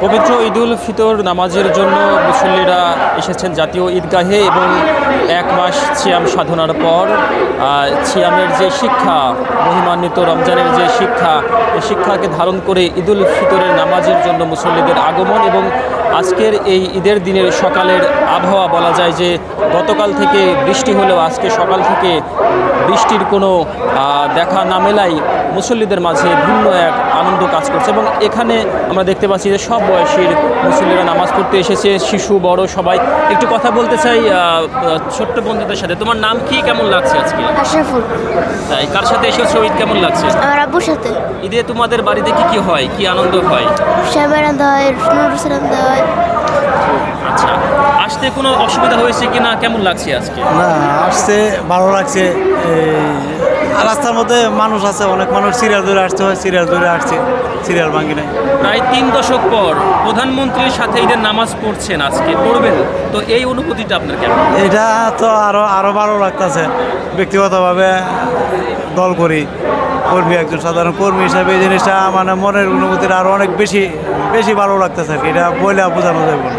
পবিত্র ঈদুল ফিতর নামাজের জন্য মুসল্লিরা এসেছেন জাতীয় ঈদগাহে এবং এক মাস সিয়াম সাধনার পর সিয়ামের যে শিক্ষা, মহিমান্বিত রমজানের যে শিক্ষা, এই শিক্ষাকে ধারণ করে ঈদুল ফিতরের নামাজের জন্য মুসল্লিদের আগমন। এবং আজকের এই ঈদের দিনের সকালের আবহাওয়া বলা যায় যে গতকাল থেকে বৃষ্টি হলেও আজকে সকাল থেকে বৃষ্টির কোনো দেখা না মেলাই মুসল্লিদের মাঝে ভিন্ন এক আনন্দ কাজ করছে। এবং এখানে আমরা দেখতে পাচ্ছি যে সব বয়সীর মুসল্লিরা নামাজ পড়তে এসেছে, শিশু বড় সবাই। একটু কথা বলতে চাই ছোট্ট বন্ধুদের সাথে। তোমার নাম কি, কেমন লাগছে আজকে? আশরাফুল। তাই, কার সাথে এসেছো? ঈদ কেমন লাগছে? আমার আব্বুর সাথে। ঈদে তোমাদের বাড়িতে কি কি হয়, কি আনন্দ হয়? সেমাই রান্ধা হয়, নুডলস রান্ধা হয়। আচ্ছা, আসতে কোনো অসুবিধা হয়েছে কি না, কেমন লাগছে আজকে? না, আসছে ভালো লাগছে। রাস্তার মধ্যে মানুষ আছে, অনেক মানুষ সিরিয়াল ধরে আসতে হয়, সিরিয়াল ধরে আসছে, সিরিয়াল ভাঙি নাই। প্রায় 3 দশক পর প্রধানমন্ত্রীর সাথে ঈদের নামাজ পড়ছেন, আজকে পড়বেন, তো এই অনুভূতিটা আপনার কেমন? এটা তো আরো ভালো লাগতেছে। ব্যক্তিগতভাবে দল করি, কর্মী, একজন সাধারণ কর্মী হিসাবে এই জিনিসটা মানে মনের অনুভূতিটা আরো অনেক বেশি বেশি ভালো লাগতেছে আর কি। এটা বলে বোঝানো যাবে না,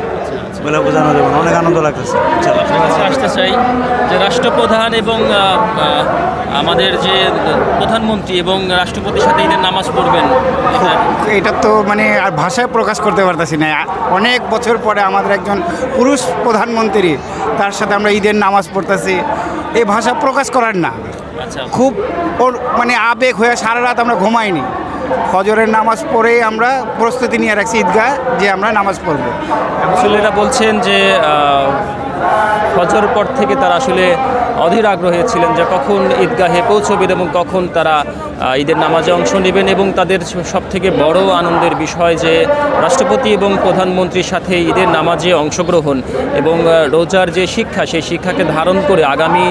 বলে বোঝানো যাবে না, অনেক আনন্দ লাগতেছে। আপনার কাছে আসতে চাই যে রাষ্ট্রপ্রধান এবং আমাদের যে প্রধানমন্ত্রী এবং রাষ্ট্রপতির সাথে ঈদের নামাজ পড়বেন, এটা তো মানে আর ভাষায় প্রকাশ করতে পারতেছি না। অনেক বছর পরে আমাদের একজন পুরুষ প্রধানমন্ত্রী, তার সাথে আমরা ঈদের নামাজ পড়তেছি, এই ভাষা প্রকাশ করার না। আচ্ছা, খুব ওর মানে আবেগ হয়ে সারা রাত আমরা ঘুমাইনি। ফজরের নামাজ পড়েই আমরা প্রস্তুতি নিয়ে রাখছি ঈদগাহ যে আমরা নামাজ পড়ব। মুসল্লিরা বলছেন যে ফজর পর থেকে তারা আসলে অধীর আগ্রহে ছিলেন যে কখন ঈদগাহে পৌঁছবেন এবং কখন তারা ঈদের নামাজে অংশ নেবেন। এবং তাদের সবথেকে বড় আনন্দের বিষয় যে রাষ্ট্রপতি এবং প্রধানমন্ত্রীর সাথে ঈদের নামাজে অংশগ্রহণ এবং রোজার যে শিক্ষা, সেই শিক্ষাকে ধারণ করে আগামী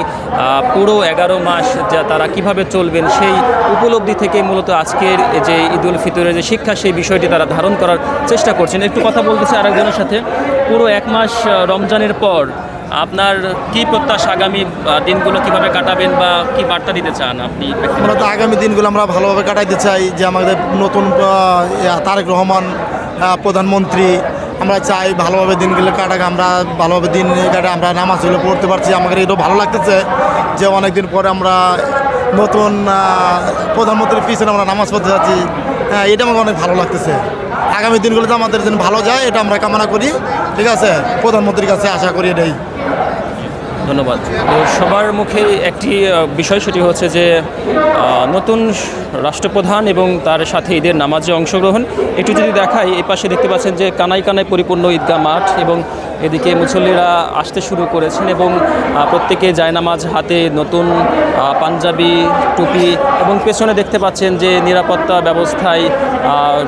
পুরো 11 মাস যা তারা কিভাবে চলবেন, সেই উপলব্ধি থেকে মূলত আজকের যে ঈদুল ফিতরের যে শিক্ষা, সেই বিষয়টি তারা ধারণ করার চেষ্টা করছেন। একটু কথা বলতেছে আরেকজনের সাথে। পুরো 1 মাস রমজানের পর আপনার কি প্রত্যাশা, আগামী দিনগুলো কিভাবে কাটাবেন বা কি বার্তা দিতে চান আপনি? আমরা তো আগামী দিনগুলো আমরা ভালোভাবে কাটাইতে চাই, যে আমাদের নতুন তারেক রহমান প্রধানমন্ত্রী, আমরা চাই ভালোভাবে দিনগুলো কাটাক, আমরা ভালোভাবে দিন কাটা, আমরা নামাজগুলো পড়তে পারছি। আমাদের এটাও ভালো লাগতেছে যে অনেক দিন পরে আমরা নতুন প্রধানমন্ত্রীর পিছনে আমরা নামাজ পড়তে যাচ্ছি। হ্যাঁ, এটা আমাকে অনেক ভালো লাগতেছে। আগামী দিনগুলোতে আমাদের যেন ভালো যায়, এটা আমরা কামনা করি। ঠিক আছে, প্রধানমন্ত্রীর কাছে আশা করি এটাই। ধন্যবাদ। তো সবার মুখে একটি বিষয়, সেটি হচ্ছে যে নতুন রাষ্ট্রপ্রধান এবং তার সাথে ঈদের নামাজে অংশগ্রহণ। একটু যদি দেখাই, এই পাশে দেখতে পাচ্ছেন যে কানায় কানায় পরিপূর্ণ ঈদগাহ মাঠ এবং এদিকে মুসল্লিরা আসতে শুরু করেছেন এবং প্রত্যেকে জায়নামাজ হাতে, নতুন পাঞ্জাবি, টুপি এবং পেছনে দেখতে পাচ্ছেন যে নিরাপত্তা ব্যবস্থায়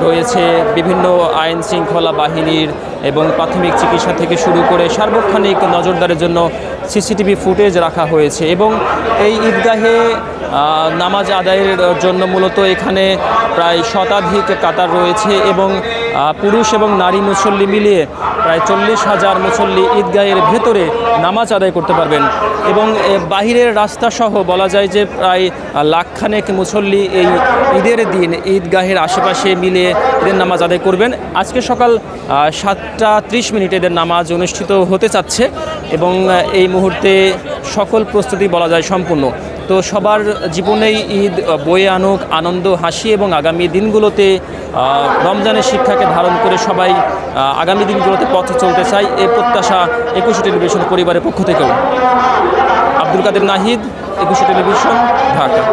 রয়েছে বিভিন্ন আইন শৃঙ্খলা বাহিনীর এবং প্রাথমিক চিকিৎসা থেকে শুরু করে সার্বক্ষণিক নজরদারির জন্য সিসিটিভি ফুটেজ রাখা হয়েছে। এবং এই ঈদগাহে নামাজ আদায়ের জন্য মূলত এখানে প্রায় শতাধিক কাতার রয়েছে এবং পুরুষ এবং নারী মুসল্লি মিলিয়ে প্রায় 40,000 মুসল্লি ঈদগাহের ভেতরে নামাজ আদায় করতে পারবেন। এবং বাহিরের রাস্তাসহ বলা যায় যে প্রায় লাখখানেক মুসল্লি এই ঈদের দিন ঈদগাহের আশেপাশে মিলিয়ে ঈদের নামাজ আদায় করবেন। আজকে সকাল 7:30 এদের নামাজ অনুষ্ঠিত হতে চাচ্ছে এবং এই মুহূর্তে সকল প্রস্তুতি বলা যায় সম্পূর্ণ। তো সবার জীবনেই ঈদ বয়ে আনুক আনন্দ, হাসি এবং আগামী দিনগুলোতে রমজানের শিক্ষাকে ধারণ করে সবাই আগামী দিনগুলোতে পথে চলতে চাই, এই প্রত্যাশা 21 টেলিভিশন পরিবারের পক্ষ থেকেও। আব্দুল কাদের নাহিদ, 21 টেলিভিশন, ঢাকা।